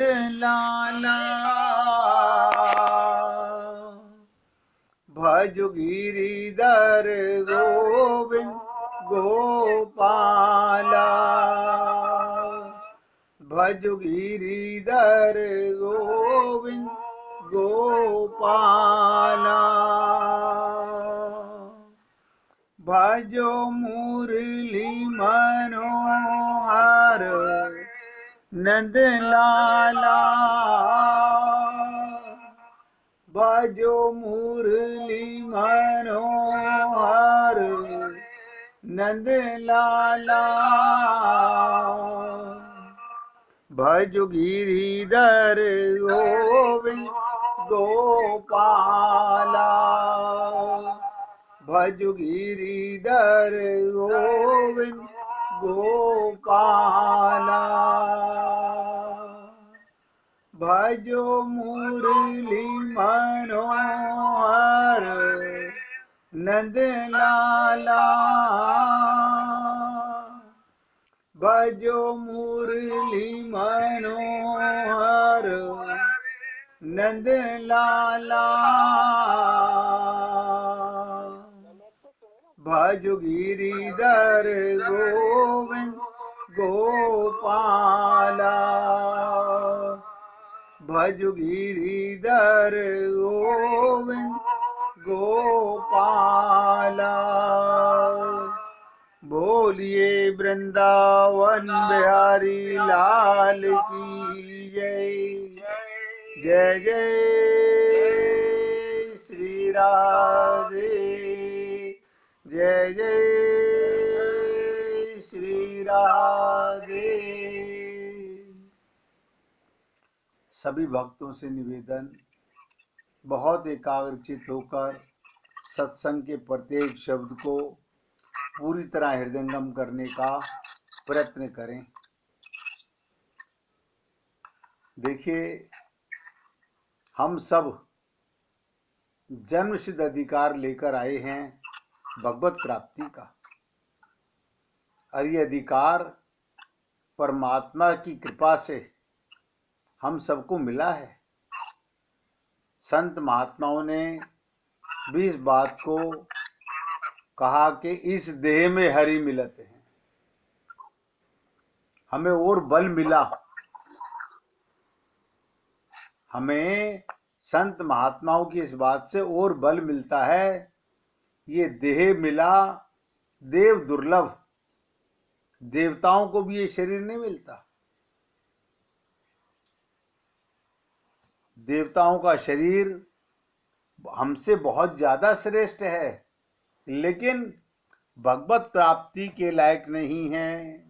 लाला भज गिरिधर गोविंद गोपाला भज गिरिधर गोविंद गोपाला भजो मुरली मनोहर नंद लाला भजो मुरली मनोहर नंद लाला भजो गिरिधर गोविंद गोपाला भजो गिरिधर गोविंद गोपाला भजो मुरली मनोहर नंद लाला भजो मुरली मनोहर नंद लाला भजो गिरिधर गोविंद गोपाला भजो गिरिधर गोविंद गोपाला बोलिए वृंदावन बिहारी लाल की जय जय जय श्री राधे जय जय श्री राधे। सभी भक्तों से निवेदन, बहुत एकाग्रचित होकर सत्संग के प्रत्येक शब्द को पूरी तरह हृदयंगम करने का प्रयत्न करें। देखिए, हम सब जन्मसिद्ध अधिकार लेकर आए हैं भगवत प्राप्ति का, और ये अधिकार परमात्मा की कृपा से हम सबको मिला है। संत महात्माओं ने भी इस बात को कहा कि इस देह में हरि मिलत है, हमें और बल मिला। हमें संत महात्माओं की इस बात से और बल मिलता है। ये देह मिला, देव दुर्लभ, देवताओं को भी ये शरीर नहीं मिलता। देवताओं का शरीर हमसे बहुत ज्यादा श्रेष्ठ है, लेकिन भगवत प्राप्ति के लायक नहीं है,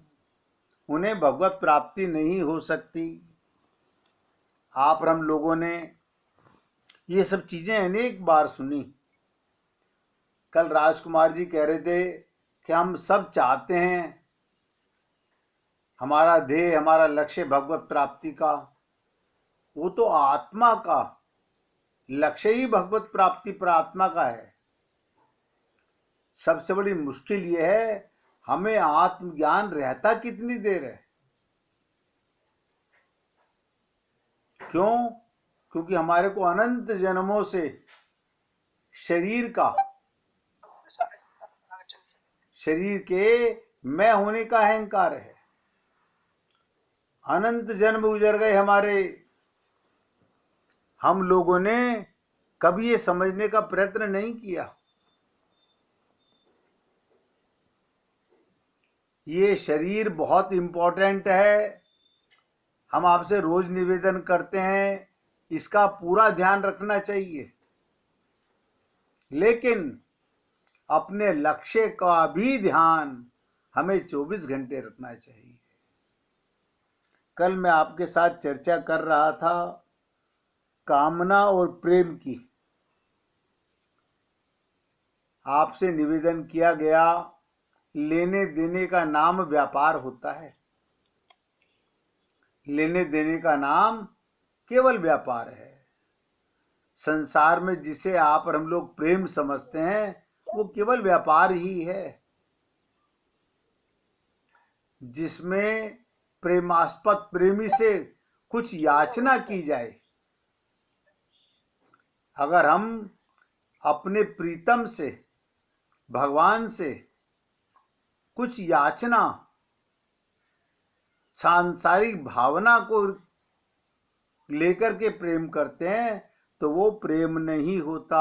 उन्हें भगवत प्राप्ति नहीं हो सकती। आप और हम लोगों ने ये सब चीजें अनेक बार सुनी। कल राजकुमार जी कह रहे थे कि हम सब चाहते हैं, हमारा ध्येय, हमारा लक्ष्य भगवत प्राप्ति का। वो तो आत्मा का लक्ष्य ही भगवत प्राप्ति पर आत्मा का है। सबसे बड़ी मुश्किल ये है, हमें आत्मज्ञान रहता कितनी देर है। क्यों? क्योंकि हमारे को अनंत जन्मों से शरीर के मैं होने का अहंकार है। अनंत जन्म गुजर गए हमारे। हम लोगों ने कभी ये समझने का प्रयत्न नहीं किया। ये शरीर बहुत इंपॉर्टेंट है। हम आपसे रोज निवेदन करते हैं, इसका पूरा ध्यान रखना चाहिए, लेकिन अपने लक्ष्य का भी ध्यान हमें 24 घंटे रखना चाहिए। कल मैं आपके साथ चर्चा कर रहा था कामना और प्रेम की। आपसे निवेदन किया गया, लेने देने का नाम व्यापार होता है। लेने देने का नाम केवल व्यापार है। संसार में जिसे आप और हम लोग प्रेम समझते हैं, वो केवल व्यापार ही है, जिसमें प्रेमास्पद प्रेमी से कुछ याचना की जाए, अगर हम अपने प्रीतम से, भगवान से कुछ याचना, सांसारिक भावना को लेकर के प्रेम करते हैं तो वो प्रेम नहीं होता,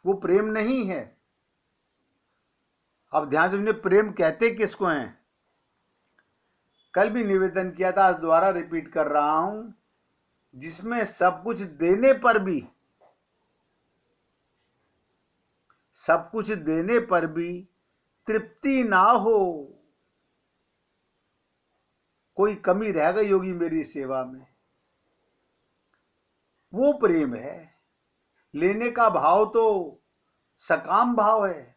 वो प्रेम नहीं है। अब ध्यान से सुनिए, प्रेम कहते किसको हैं? कल भी निवेदन किया था, आज दोबारा रिपीट कर रहा हूं, जिसमें सब कुछ देने पर भी, सब कुछ देने पर भी तृप्ति ना हो, कोई कमी रह गई होगी मेरी सेवा में, वो प्रेम है। लेने का भाव तो सकाम भाव है,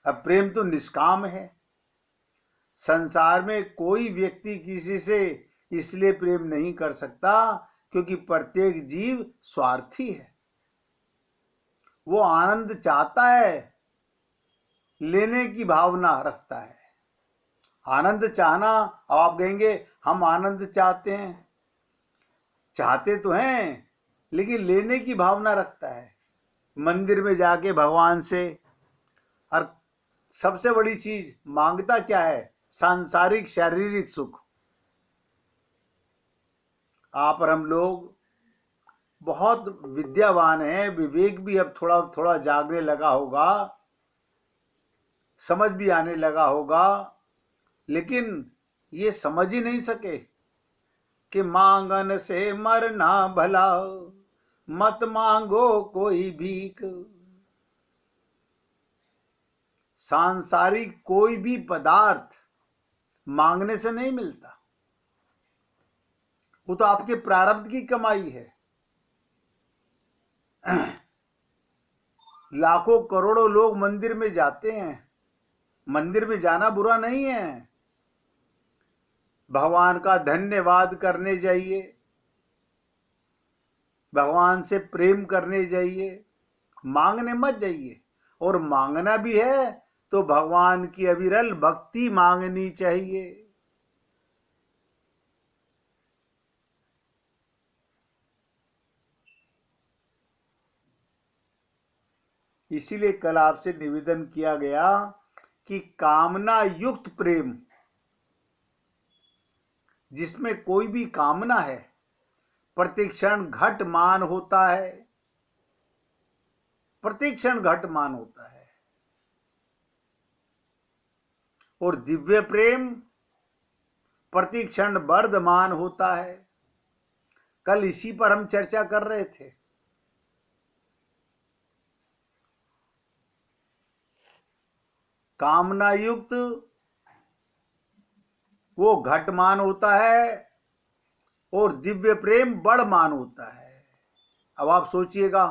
अब प्रेम तो निष्काम है। संसार में कोई व्यक्ति किसी से इसलिए प्रेम नहीं कर सकता क्योंकि प्रत्येक जीव स्वार्थी है, वो आनंद चाहता है, लेने की भावना रखता है। आनंद चाहना, अब आप कहेंगे हम आनंद चाहते हैं, चाहते तो हैं लेकिन लेने की भावना रखता है। मंदिर में जाके भगवान से, और सबसे बड़ी चीज मांगता क्या है? सांसारिक शारीरिक सुख। आप और हम लोग बहुत विद्यावान हैं, विवेक भी अब थोड़ा थोड़ा जागने लगा होगा, समझ भी आने लगा होगा, लेकिन ये समझ ही नहीं सके कि मांगन से मरना भला, मत मांगो कोई भीख। सांसारिक कोई भी पदार्थ मांगने से नहीं मिलता, वो तो आपके प्रारब्ध की कमाई है। लाखों करोड़ों लोग मंदिर में जाते हैं, मंदिर में जाना बुरा नहीं है, भगवान का धन्यवाद करने जाइए, भगवान से प्रेम करने जाइए, मांगने मत जाइए। और मांगना भी है तो भगवान की अविरल भक्ति मांगनी चाहिए। इसीलिए कल आपसे निवेदन किया गया कि कामना युक्त प्रेम, जिसमें कोई भी कामना है, प्रतिक्षण घटमान होता है, प्रतिक्षण घटमान होता है। और दिव्य प्रेम प्रतिक्षण वर्धमान होता है। कल इसी पर हम चर्चा कर रहे थे। कामना युक्त वो घटमान होता है और दिव्य प्रेम बढ़मान होता है। अब आप सोचिएगा,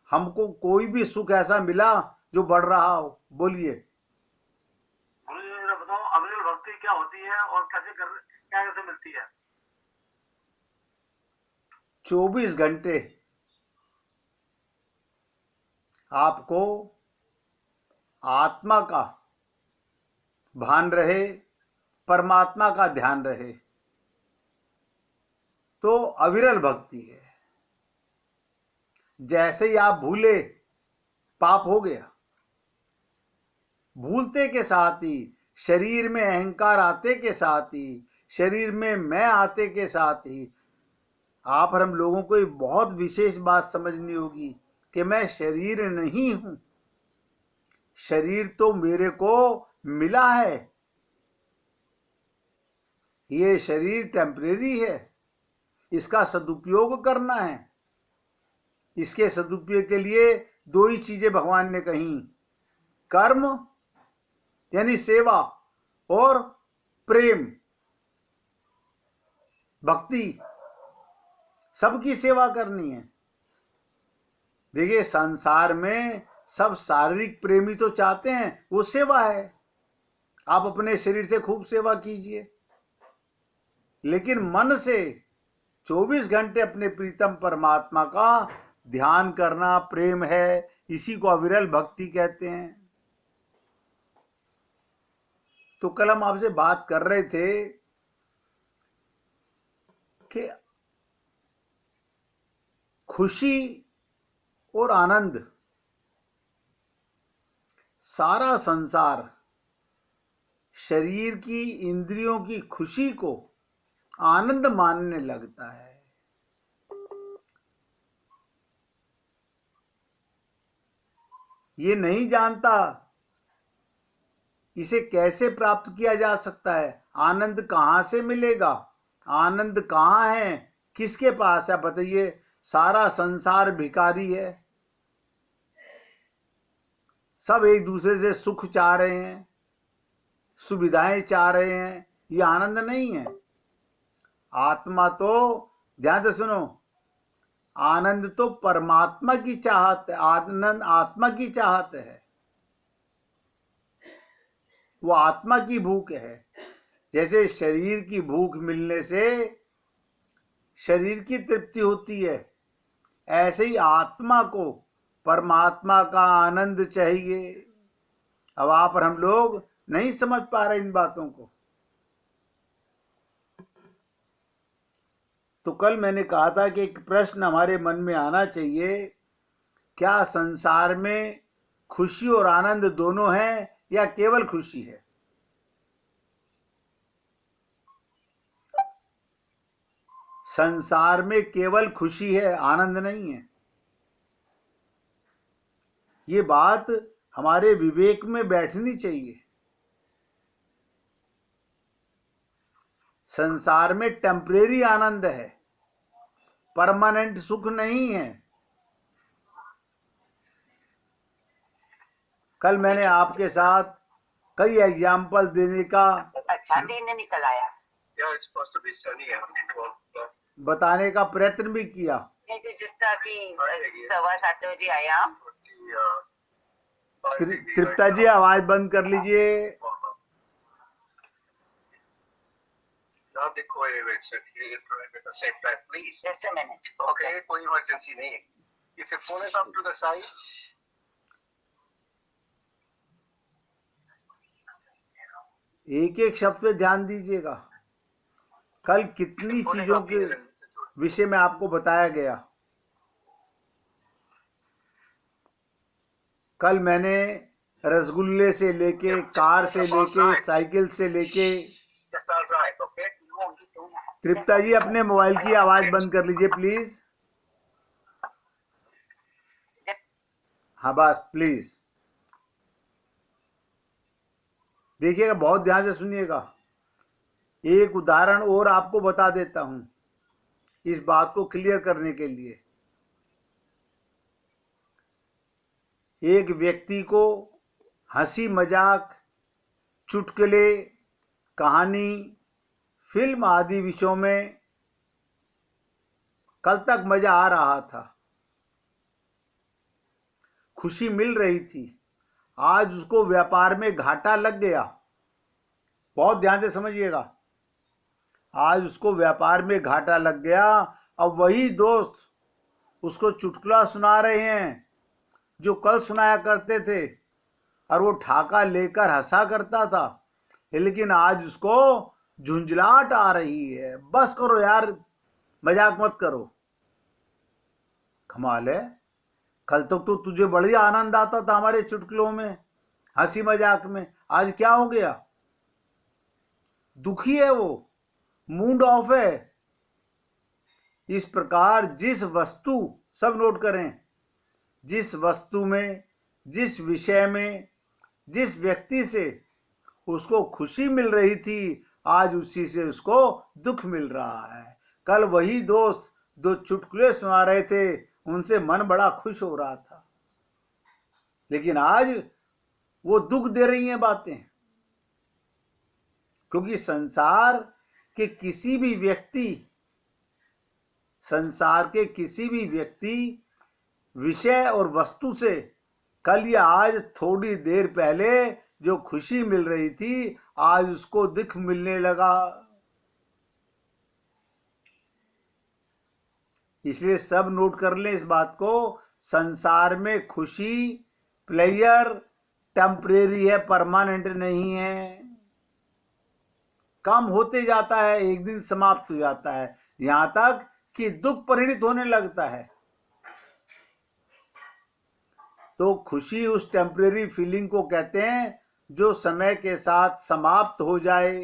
हमको कोई भी सुख ऐसा मिला जो बढ़ रहा हो, बोलिए। बताओ, अविरल भक्ति क्या होती है और कैसे मिलती है? 24 घंटे आपको आत्मा का भान रहे, परमात्मा का ध्यान रहे, तो अविरल भक्ति है। जैसे ही आप भूले, पाप हो गया। भूलते के साथ ही, शरीर में अहंकार आते के साथ ही, शरीर में मैं आते के साथ ही, आप और हम लोगों को एक बहुत विशेष बात समझनी होगी कि मैं शरीर नहीं हूं। शरीर तो मेरे को मिला है, ये शरीर टेम्परेरी है, इसका सदुपयोग करना है। इसके सदुपयोग के लिए दो ही चीजें भगवान ने कही, कर्म यानी सेवा और प्रेम, भक्ति। सबकी सेवा करनी है। देखिए, संसार में सब शारीरिक प्रेमी तो चाहते हैं, वो सेवा है, आप अपने शरीर से खूब सेवा कीजिए, लेकिन मन से 24 घंटे अपने प्रीतम परमात्मा का ध्यान करना प्रेम है। इसी को अविरल भक्ति कहते हैं। तो कल हम आपसे बात कर रहे थे कि खुशी और आनंद, सारा संसार शरीर की इंद्रियों की खुशी को आनंद मानने लगता है। ये नहीं जानता इसे कैसे प्राप्त किया जा सकता है, आनंद कहां से मिलेगा, आनंद कहां है, किसके पास है। बताइए, सारा संसार भिखारी है, सब एक दूसरे से सुख चाह रहे हैं, सुविधाएं चाह रहे हैं, ये आनंद नहीं है। आत्मा तो, ध्यान से सुनो, आनंद तो परमात्मा की चाहत है, आनंद आत्मा की चाहत है, वो आत्मा की भूख है। जैसे शरीर की भूख मिलने से शरीर की तृप्ति होती है, ऐसे ही आत्मा को परमात्मा का आनंद चाहिए। अब आप और हम लोग नहीं समझ पा रहे इन बातों को। तो कल मैंने कहा था कि एक प्रश्न हमारे मन में आना चाहिए, क्या संसार में खुशी और आनंद दोनों हैं या केवल खुशी है? संसार में केवल खुशी है, आनंद नहीं है। ये बात हमारे विवेक में बैठनी चाहिए। संसार में टेम्परेरी आनंद है, परमानेंट सुख नहीं है। कल मैंने आपके साथ कई एग्जाम्पल देने का, अच्छा दिन निकल आया, बताने का प्रयत्न भी किया। जिस तरह की 7:15 बजे आया। तृप्ता जी, आवाज बंद कर लीजिए। Just a minute. Okay, कोई इमरजेंसी नहीं है। If your phone is up to the side, एक एक शब्द पे ध्यान दीजिएगा। कल कितनी चीजों के विषय में आपको बताया गया। कल मैंने रसगुल्ले से लेके, कार से लेके, साइकिल से लेके। just outside, okay? तृप्ता जी, अपने मोबाइल की आवाज बंद कर लीजिए प्लीज। हाँ बस प्लीज, देखिएगा, बहुत ध्यान से सुनिएगा। एक उदाहरण और आपको बता देता हूं इस बात को क्लियर करने के लिए। एक व्यक्ति को हंसी मजाक, चुटकुले, कहानी, फिल्म आदि विषयों में कल तक मजा आ रहा था, खुशी मिल रही थी। आज उसको व्यापार में घाटा लग गया। बहुत ध्यान से समझिएगा, आज उसको व्यापार में घाटा लग गया। अब वही दोस्त उसको चुटकुला सुना रहे हैं जो कल सुनाया करते थे, और वो ठाका लेकर हंसा करता था, लेकिन आज उसको झुंझलाहट आ रही है। बस करो यार, मजाक मत करो। कमाल है, कल तक तो तुझे बड़ी आनंद आता था हमारे चुटकुलों में, हंसी मजाक में, आज क्या हो गया? दुखी है वो, मूड ऑफ है। इस प्रकार जिस वस्तु, सब नोट करें, जिस वस्तु में, जिस विषय में, जिस व्यक्ति से उसको खुशी मिल रही थी, आज उसी से उसको दुख मिल रहा है। कल वही दोस्त दो चुटकुले सुना रहे थे, उनसे मन बड़ा खुश हो रहा था, लेकिन आज वो दुख दे रही हैं बातें। क्योंकि संसार के किसी भी व्यक्ति, विषय और वस्तु से कल या आज थोड़ी देर पहले जो खुशी मिल रही थी, आज उसको दुख मिलने लगा। इसलिए सब नोट कर लें इस बात को, संसार में खुशी प्लेयर टेम्परेरी है, परमानेंट नहीं है। कम होते जाता है, एक दिन समाप्त हो जाता है, यहां तक कि दुख परिणित होने लगता है। तो खुशी उस टेम्परेरी फीलिंग को कहते हैं जो समय के साथ समाप्त हो जाए।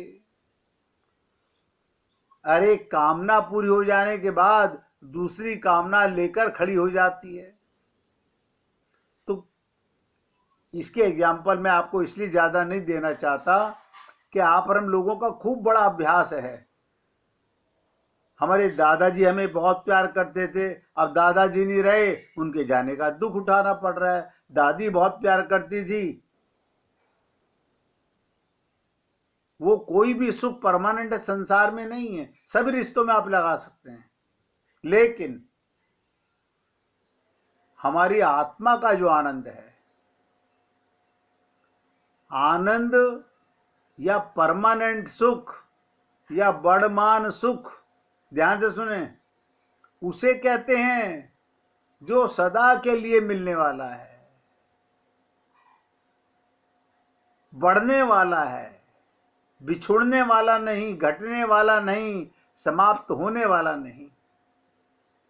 अरे कामना पूरी हो जाने के बाद दूसरी कामना लेकर खड़ी हो जाती है। तो इसके एग्जाम्पल मैं आपको इसलिए ज्यादा नहीं देना चाहता कि आप और हम लोगों का खूब बड़ा अभ्यास है। हमारे दादाजी हमें बहुत प्यार करते थे, अब दादाजी नहीं रहे, उनके जाने का दुख उठाना पड़ रहा है। दादी बहुत प्यार करती थी। वो कोई भी सुख परमानेंट संसार में नहीं है, सभी रिश्तों में आप लगा सकते हैं, लेकिन हमारी आत्मा का जो आनंद है, आनंद या परमानेंट सुख या बड़मान सुख, ध्यान से सुने, उसे कहते हैं जो सदा के लिए मिलने वाला है, बढ़ने वाला है, बिछुड़ने वाला नहीं, घटने वाला नहीं, समाप्त होने वाला नहीं,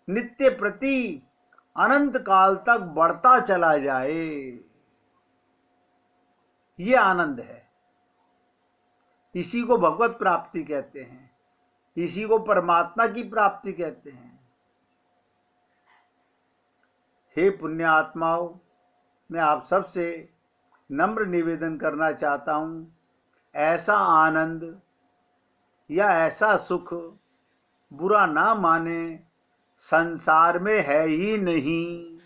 नित्य प्रति अनंत काल तक बढ़ता चला जाए। ये आनंद है। इसी को भगवत प्राप्ति कहते हैं, इसी को परमात्मा की प्राप्ति कहते हैं। हे पुण्य आत्माओं, मैं आप सबसे नम्र निवेदन करना चाहता हूं, ऐसा आनंद या ऐसा सुख बुरा ना माने, संसार में है ही नहीं।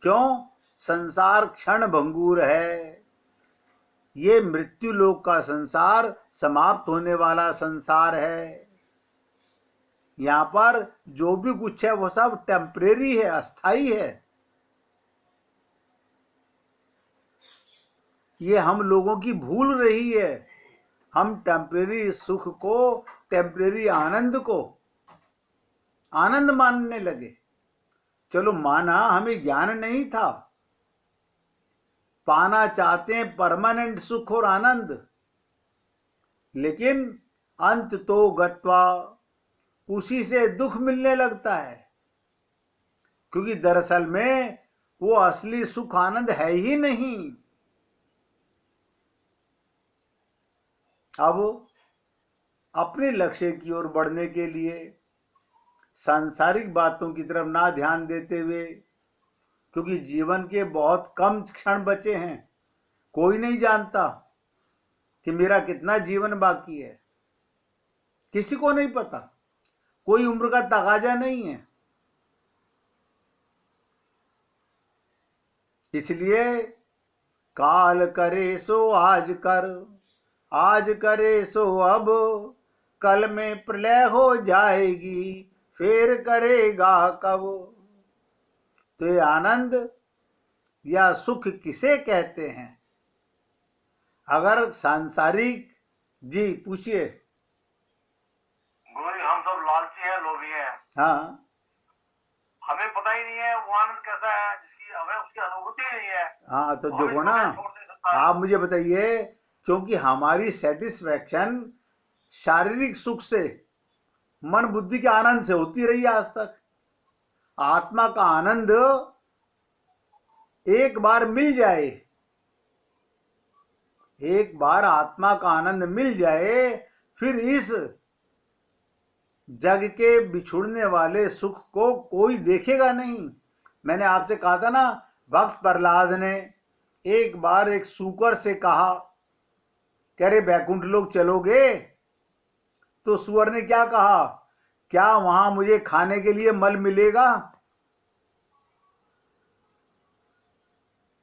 क्यों? संसार क्षण भंगुर है। ये मृत्यु लोक का संसार समाप्त होने वाला संसार है। यहां पर जो भी कुछ है वो सब टेम्परेरी है, अस्थाई है। ये हम लोगों की भूल रही है। हम टेम्परेरी सुख को, टेम्परेरी आनंद को आनंद मानने लगे। चलो माना, हमें ज्ञान नहीं था, पाना चाहते हैं परमानेंट सुख और आनंद, लेकिन अंत तो गत्वा उसी से दुख मिलने लगता है, क्योंकि दरअसल में वो असली सुख आनंद है ही नहीं। अब अपने लक्ष्य की ओर बढ़ने के लिए सांसारिक बातों की तरफ ना ध्यान देते हुए, क्योंकि जीवन के बहुत कम क्षण बचे हैं, कोई नहीं जानता कि मेरा कितना जीवन बाकी है, किसी को नहीं पता, कोई उम्र का तगाजा नहीं है। इसलिए काल करे सो आज कर, आज करे सो अब, कल में प्रलय हो जाएगी, फिर करेगा कब। तो ये आनंद या सुख किसे कहते हैं? अगर सांसारिक, जी पूछिए। गुरु जी, हम सब लालची है, लोभी है। हाँ, हमें पता ही नहीं है वो आनंद कैसा है, जिसकी हमें उसकी अनुभूति ही नहीं है। हाँ, तो वो देखो हमें ना, छोड़ नहीं सकता है। आप मुझे बताइए, क्योंकि हमारी सेटिस्फैक्शन शारीरिक सुख से, मन बुद्धि के आनंद से होती रही है आज तक। आत्मा का आनंद एक बार मिल जाए, एक बार आत्मा का आनंद मिल जाए, फिर इस जग के बिछुड़ने वाले सुख को कोई देखेगा नहीं। मैंने आपसे कहा था ना, भक्त प्रहलाद ने एक बार एक सूकर से कहा, कह रहे बैकुंठ लोग चलोगे? तो सुअर ने क्या कहा, क्या वहां मुझे खाने के लिए मल मिलेगा?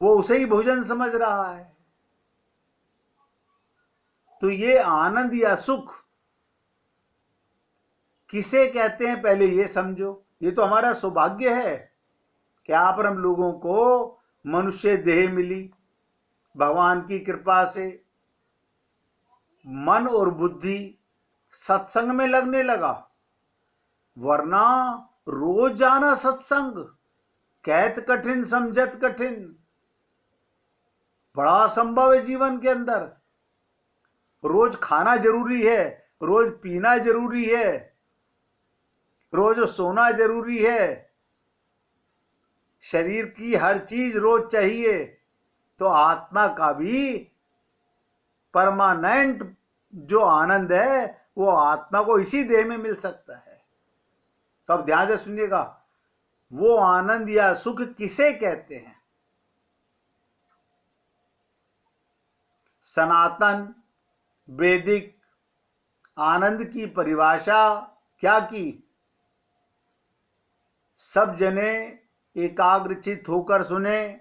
वो उसे ही भोजन समझ रहा है। तो ये आनंद या सुख किसे कहते हैं, पहले ये समझो। ये तो हमारा सौभाग्य है कि आप और हम लोगों को मनुष्य देह मिली, भगवान की कृपा से मन और बुद्धि सत्संग में लगने लगा, वरना रोज जाना सत्संग कहत कठिन समझत कठिन, बड़ा असंभव है जीवन के अंदर। रोज खाना जरूरी है, रोज पीना जरूरी है, रोज सोना जरूरी है, शरीर की हर चीज रोज चाहिए, तो आत्मा का भी परमानेंट जो आनंद है वो आत्मा को इसी देह में मिल सकता है। तो अब ध्यान से सुनिएगा, वो आनंद या सुख किसे कहते हैं? सनातन वैदिक आनंद की परिभाषा क्या की? सब जने एकाग्रचित होकर सुने,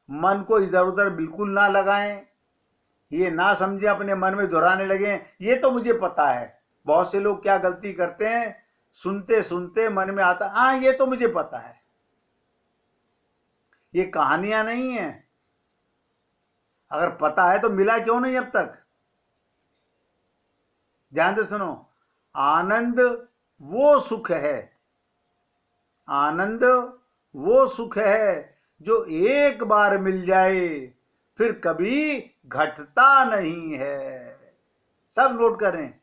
मन को इधर उधर बिल्कुल ना लगाएं, ये ना समझे अपने मन में दोहराने लगे ये तो मुझे पता है। बहुत से लोग क्या गलती करते हैं, सुनते सुनते मन में आता हाँ ये तो मुझे पता है। ये कहानियां नहीं है। अगर पता है तो मिला क्यों नहीं अब तक? ध्यान से सुनो, आनंद वो सुख है, आनंद वो सुख है जो एक बार मिल जाए फिर कभी घटता नहीं है। सब नोट करें,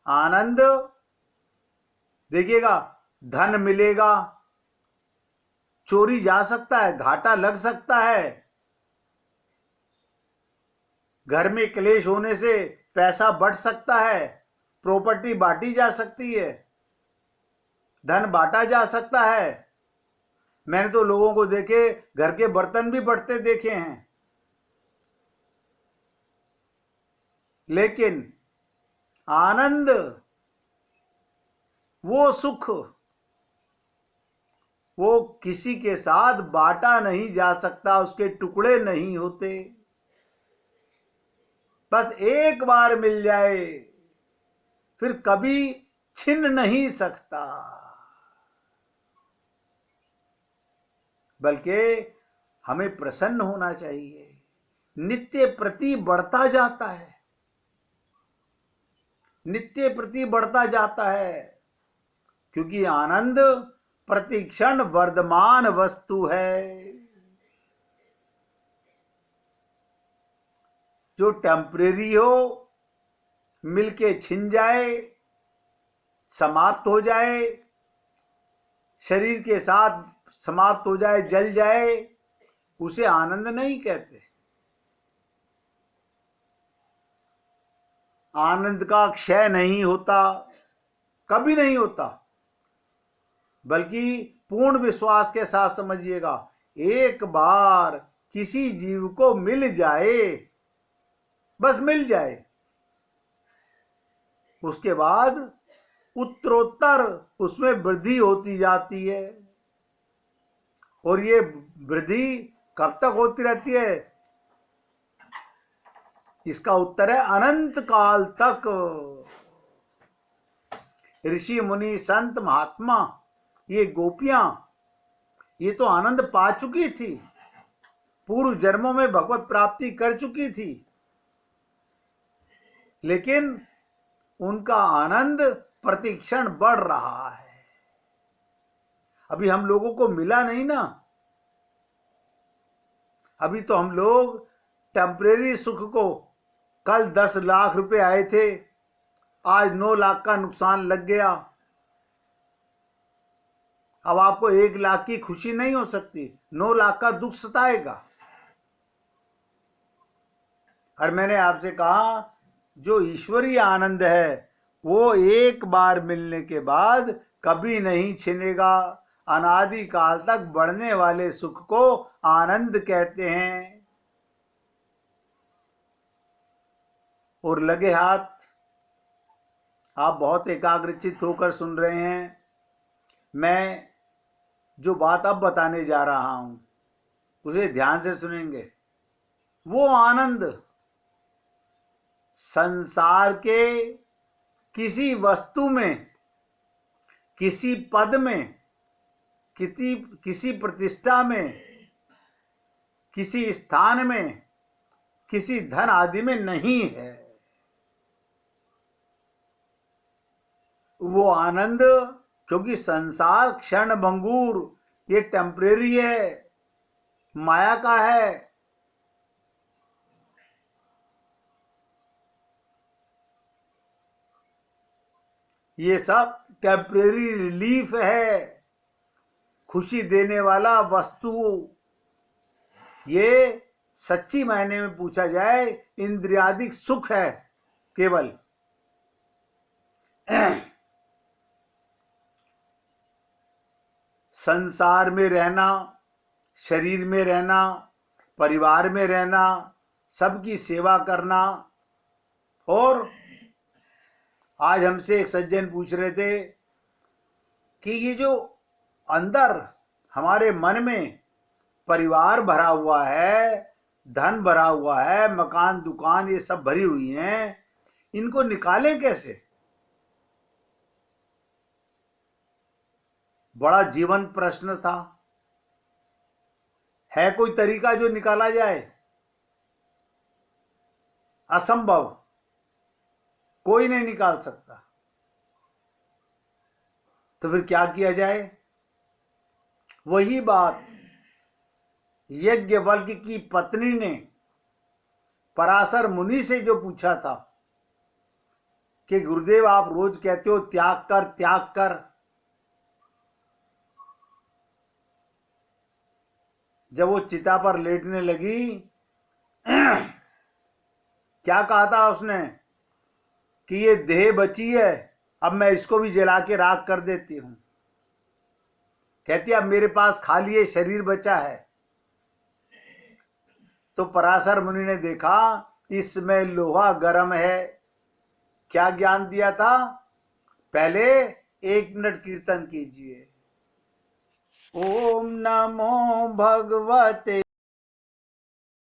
आनंद देखिएगा, धन मिलेगा, चोरी जा सकता है, घाटा लग सकता है, घर में क्लेश होने से पैसा बढ़ सकता है, प्रॉपर्टी बांटी जा सकती है, धन बांटा जा सकता है। मैंने तो लोगों को देखे घर के बर्तन भी बढ़ते देखे हैं। लेकिन आनंद वो सुख वो किसी के साथ बांटा नहीं जा सकता, उसके टुकड़े नहीं होते, बस एक बार मिल जाए फिर कभी छिन नहीं सकता, बल्कि हमें प्रसन्न होना चाहिए। नित्य प्रति बढ़ता जाता है, नित्य प्रति बढ़ता जाता है, क्योंकि आनंद प्रतिक्षण वर्धमान वस्तु है। जो टेम्परेरी हो, मिलके छिन जाए, समाप्त हो जाए, शरीर के साथ समाप्त हो जाए, जल जाए, उसे आनंद नहीं कहते। आनंद का क्षय नहीं होता, कभी नहीं होता, बल्कि पूर्ण विश्वास के साथ समझिएगा, एक बार किसी जीव को मिल जाए, बस मिल जाए, उसके बाद उत्तरोत्तर उसमें वृद्धि होती जाती है। और ये वृद्धि कब तक होती रहती है? इसका उत्तर है अनंत काल तक। ऋषि मुनि संत महात्मा, ये गोपियां, ये तो आनंद पा चुकी थी, पूर्व जन्मों में भगवत प्राप्ति कर चुकी थी, लेकिन उनका आनंद प्रतिक्षण बढ़ रहा है। अभी हम लोगों को मिला नहीं ना, अभी तो हम लोग टेम्परेरी सुख को, कल 10 लाख रुपए आए थे, आज 9 लाख का नुकसान लग गया। अब आपको 1 लाख की खुशी नहीं हो सकती, 9 लाख का दुख सताएगा। और मैंने आपसे कहा, जो ईश्वरीय आनंद है वो एक बार मिलने के बाद कभी नहीं छिनेगा। अनादि काल तक बढ़ने वाले सुख को आनंद कहते हैं। और लगे हाथ, आप बहुत एकाग्रचित होकर सुन रहे हैं। मैं जो बात अब बताने जा रहा हूं उसे ध्यान से सुनेंगे। वो आनंद संसार के किसी वस्तु में, किसी पद में, किसी प्रतिष्ठा में, किसी स्थान में, किसी धन आदि में नहीं है। वो आनंद, क्योंकि संसार क्षण भंगुर, ये टेम्परेरी है, माया का है। ये सब टेम्परेरी रिलीफ है, खुशी देने वाला वस्तु। ये सच्ची मायने में पूछा जाए इंद्रियादिक सुख है केवल। संसार में रहना, शरीर में रहना, परिवार में रहना, सबकी सेवा करना। और आज हमसे एक सज्जन पूछ रहे थे कि ये जो अंदर हमारे मन में परिवार भरा हुआ है, धन भरा हुआ है, मकान दुकान ये सब भरी हुई हैं, इनको निकालें कैसे? बड़ा जीवंत प्रश्न था। है कोई तरीका जो निकाला जाए? असंभव, कोई नहीं निकाल सकता। तो फिर क्या किया जाए? वही बात यज्ञवल्क की पत्नी ने पराशर मुनि से जो पूछा था कि गुरुदेव आप रोज कहते हो त्याग कर त्याग कर, जब वो चिता पर लेटने लगी क्या कहा था उसने कि ये देह बची है, अब मैं इसको भी जला के राख कर देती हूं। कहती अब मेरे पास खाली ये शरीर बचा है। तो पराशर मुनि ने देखा इसमें लोहा गर्म है। क्या ज्ञान दिया था? पहले 1 मिनट कीर्तन कीजिए। ओम नमो भगवते